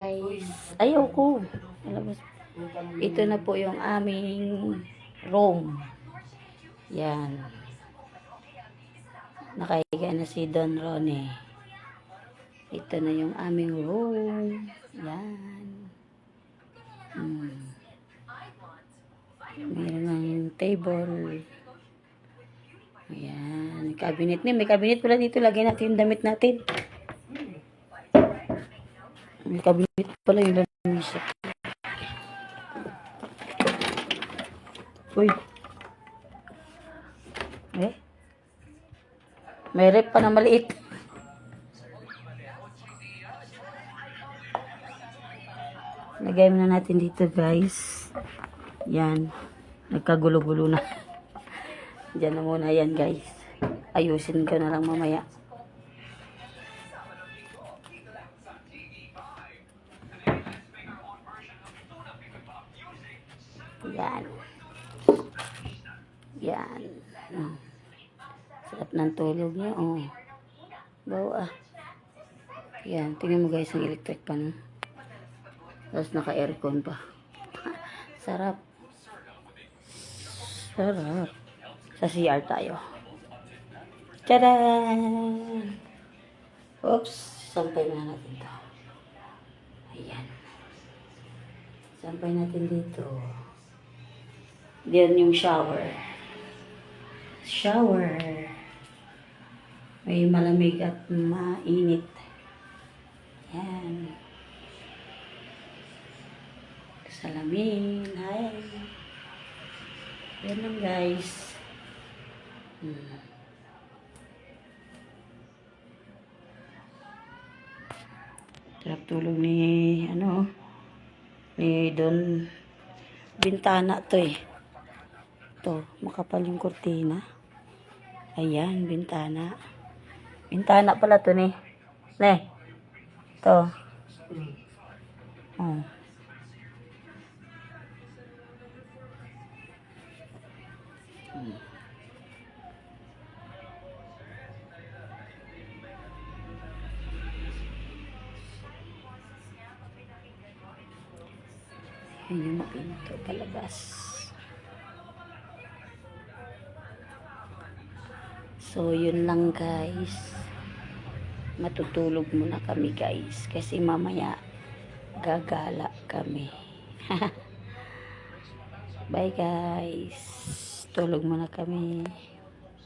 Guys, ayaw ko. Ito na po yung aming room. Yan. Nakahiga na si Don Ronnie. Ito na yung aming room. Yan. Meron ng table. Ayan. Cabinet niya. May cabinet pala dito. Lagay natin yung damit natin. May cabinet pala yung lamisa. Uy. May rep pa na maliit. Lagay mo na natin dito, guys. Yan. Nagkagulo-gulo na. Diyan na muna yan, guys. Ayusin ko na lang mamaya. Yan. Yan. Sarap ng tulog niya. Oh. Bawa. Yan. Tingnan mo, guys, ang electric pa no. Tapos naka-aircon pa. Sarap. Sarap. Sa CR tayo. Tadaan! Oops. Sampay na natin to. Ayan. Sampay natin dito. Diyan yung shower. Shower. May malamig at mainit. Yan. Salamin. Hi. Yan lang, guys. Sarap tulog ni ni Don. Bintana to eh. Ito, makapal yung kurtina. Ayan, bintana. Bintana pala to ni. Ne. Ito. Oh. Ayan yung pinto palabas. So, yun lang, guys. Matutulog muna kami, guys. Kasi mamaya gagala kami. Bye, guys. Tulog muna kami.